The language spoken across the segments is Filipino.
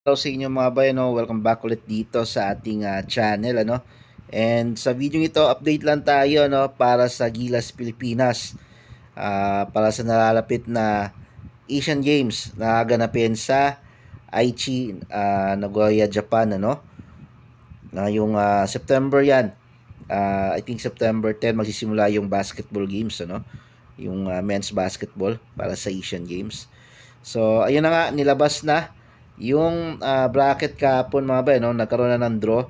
Hello sa inyo mga bayan, no? Welcome back ulit dito sa ating channel, ano? And sa video ito, update lang tayo, no? Para sa Gilas Pilipinas, para sa nalalapit na Asian Games na ganapin sa Aichi, Nagoya, Japan, ano? Yung September yan. I think September 10 magsisimula yung basketball games, ano? Yung men's basketball para sa Asian Games. So, ayun na nga, nilabas na yung bracket kahapon mga ba, no? Nagkaroon na ng draw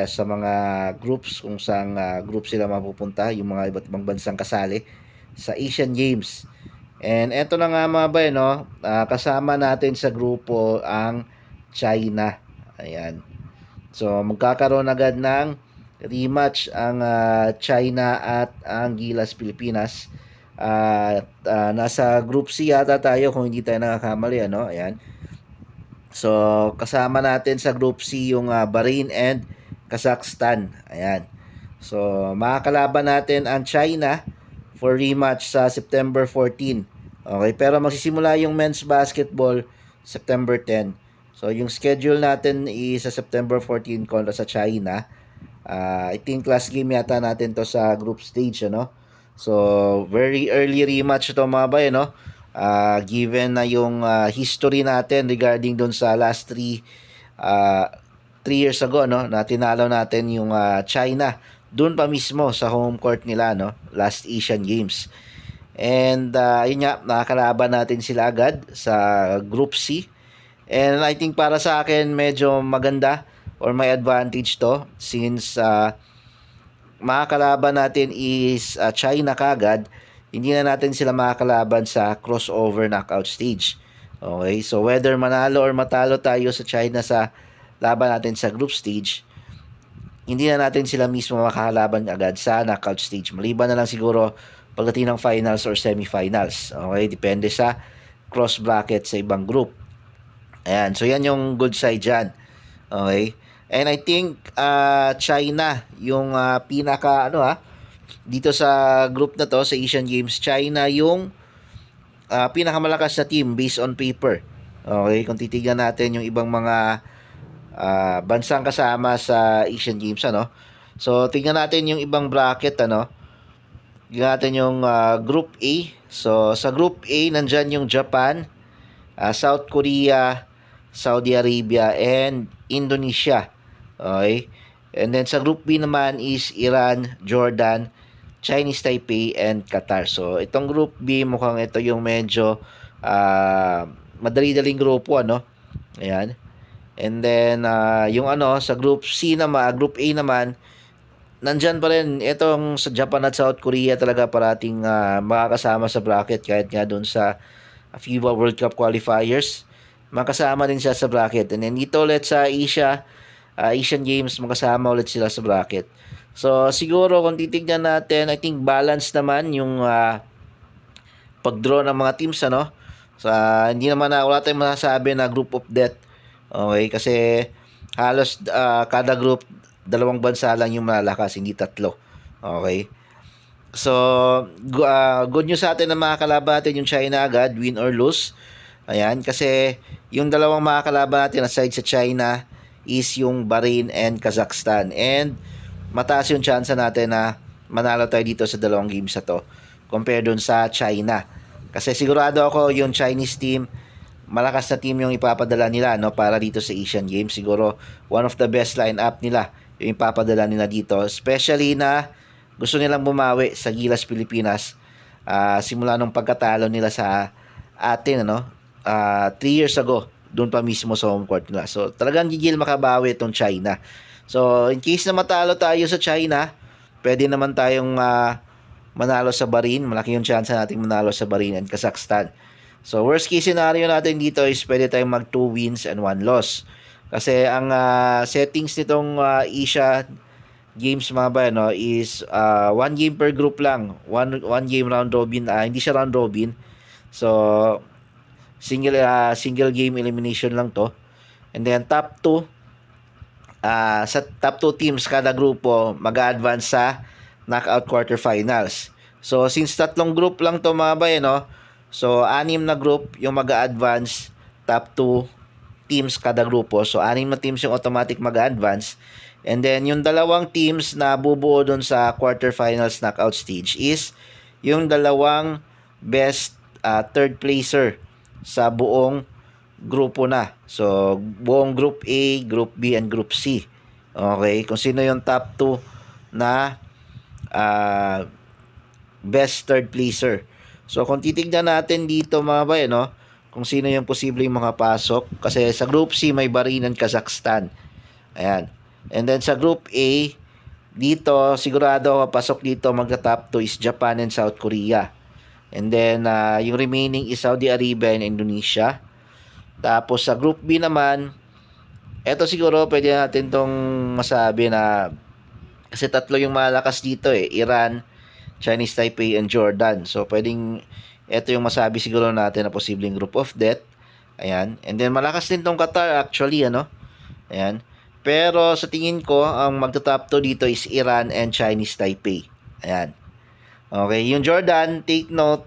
sa mga groups kung saan group sila mapupunta, yung mga iba't ibang bansang kasali sa Asian Games. And eto na nga mga ba, no? Kasama natin sa grupo ang China. Ayan. So, magkakaroon agad ng rematch ang China at ang Gilas Pilipinas. Nasa Group C yata tayo kung hindi tayo nakakamali, ano? Ayan. So, kasama natin sa Group C yung Bahrain and Kazakhstan. Ayan. So, makakalaban natin ang China for rematch sa September 14. Okay, pero magsisimula yung men's basketball September 10. So, yung schedule natin is sa September 14 kontra sa China. I think last game yata natin to sa group stage, ano? So, very early rematch ito mga bay, no? Given na yung history natin regarding dun sa last uh, 3 years ago, no? Na tinalo natin yung China. Doon pa mismo sa home court nila, no? Last Asian Games. And yun nga, nakakalaban natin sila agad sa Group C. And I think para sa akin medyo maganda or may advantage to since makakalaban natin is China kagad, hindi na natin sila makakalaban sa crossover knockout stage. Okay, so whether manalo or matalo tayo sa China sa laban natin sa group stage, hindi na natin sila mismo makakalaban agad sa knockout stage. Maliban na lang siguro pagdating ng finals or semifinals. Okay, depende sa cross bracket sa ibang group. Ayan, so yan yung good side dyan. Okay? And I think China yung pinaka dito sa group na to sa Asian Games, China yung pinakamalakas na team based on paper. Okay, kung titignan natin yung ibang mga bansang kasama sa Asian Games, ano. So tingnan natin yung ibang bracket, ano. Tingnan natin yung Group A. So sa Group A nandyan yung Japan, South Korea, Saudi Arabia, and Indonesia. Okay? And then sa Group B naman is Iran, Jordan, Chinese Taipei, and Qatar. So itong Group B mukhang ito yung medyo madali-daling grupo, ano? Ayan. And then yung sa Group C naman, Group A naman, nandyan pa rin itong sa Japan at South Korea talaga parating makakasama sa bracket kahit nga doon sa FIBA World Cup qualifiers. Makasama din siya sa bracket. And then dito ulit sa Asian Games, makasama ulit sila sa bracket. So siguro kung titignan natin, I think balance naman yung pag-draw ng mga teams, ano. Sa hindi naman wala tayong masasabi na group of death. Okay, kasi halos kada group dalawang bansa lang yung malalakas, hindi tatlo. Okay. So, good news sa atin na makakalaban natin yung China agad, win or lose. Ayan, kasi yung dalawang makakalaban natin aside sa China is yung Bahrain and Kazakhstan. And mataas yung chance natin na manalo tayo dito sa dalawang games na to compare dun sa China. Kasi sigurado ako yung Chinese team, malakas na team yung ipapadala nila, no, para dito sa Asian Games. Siguro one of the best lineup nila yung ipapadala nila dito, especially na gusto nilang bumawi sa Gilas Pilipinas simula nung pagkatalo nila sa atin, ano, 3 years ago doon pa mismo sa home court nila. So talagang gigil makabawi itong China. So in case na matalo tayo sa China, pwede naman tayong manalo sa Bahrain. Malaki yung chance natin manalo sa Bahrain and Kazakhstan. So worst case scenario natin dito is pwede tayong mag 2 wins and 1 loss. Kasi ang settings nitong Asia games mga ba, no, is one game per group lang. One game round robin. Hindi siya round robin. So single game elimination lang to. And then top 2 sa top 2 teams kada grupo mag-advance sa knockout quarterfinals. So since tatlong group lang to mga bay, no. So 6 na group yung mag-advance top 2 teams kada grupo. So, 6 na teams yung automatic mag-advance. And then, yung dalawang teams na bubuo doon sa quarterfinals knockout stage is yung dalawang best third placer sa buong grupo na. So, buong Group A, Group B, and Group C. Okay? Kung sino yung top 2 na best third placer. So, kung titignan natin dito mga bay, no? Kung sino yung posibleng makapasok. Kasi sa Group C, may Bahrain and Kazakhstan. Ayan. And then sa Group A, dito, sigurado papasok dito magta-top 2 is Japan and South Korea. And then, yung remaining is Saudi Arabia and Indonesia. Tapos sa Group B naman, eto siguro pwede natin tong masabi na kasi tatlo yung malakas dito Iran, Chinese Taipei, and Jordan. So pwedeng eto yung masabi siguro natin na posibleng group of death. Ayan. And then malakas din tong Qatar actually, ano? Ayan. Pero sa tingin ko, ang magta-top 2 dito is Iran and Chinese Taipei. Ayan. Okay, yung Jordan, take note,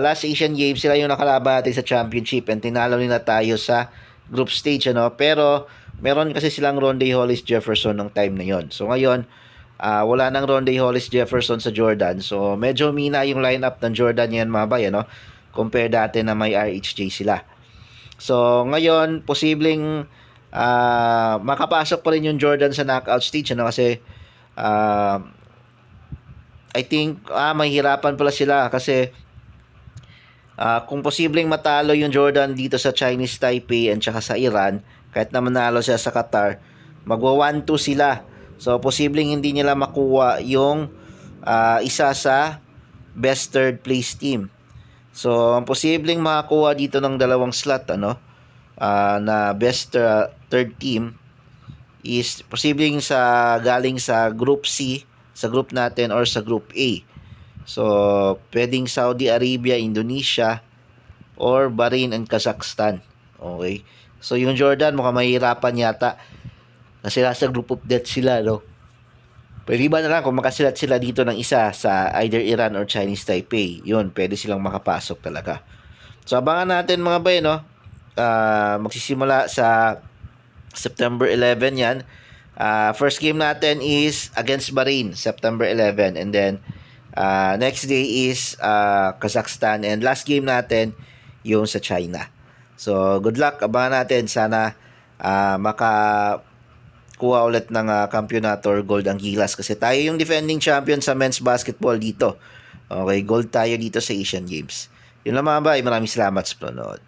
last Asian Games, sila yung nakalaban natin sa championship and tinalo nila tayo sa group stage, ano? Pero, meron kasi silang Rondae Hollis Jefferson nung time na yon. So, ngayon, wala nang Rondae Hollis Jefferson sa Jordan. So, medyo mina yung lineup ng Jordan yan, mga bay, ano? Compare dati na may RHJ sila. So, ngayon, posibleng makapasok pa rin yung Jordan sa knockout stage, ano? Kasi, I think mahihirapan pala sila kasi kung posibleng matalo yung Jordan dito sa Chinese Taipei and saka sa Iran, kahit na manalo siya sa Qatar, magwa 1-2 sila. So posibleng hindi nila makuha yung isa sa best third place team. So ang posibleng makakuha dito ng dalawang slot na best third team is posibleng galing sa Group C, sa group natin, or sa Group A. So, pwedeng Saudi Arabia, Indonesia, or Bahrain and Kazakhstan. Okay? So, yung Jordan, mukhang mahirapan yata. Kasi nasa group of death sila, no? Pwede ba na lang kung makasilat sila dito ng isa sa either Iran or Chinese Taipei. Yun, pwede silang makapasok talaga. So, abangan natin mga bay, no? Magsisimula sa September 11 yan. First game natin is against Bahrain, September 11. And then, next day is Kazakhstan. And last game natin, yung sa China. So, good luck. Abangan natin. Sana makakuha ulit ng kampiyonato or gold ang Gilas. Kasi tayo yung defending champion sa men's basketball dito. Okay, gold tayo dito sa Asian Games. Yun lang mga bay. Maraming salamat sa panonood.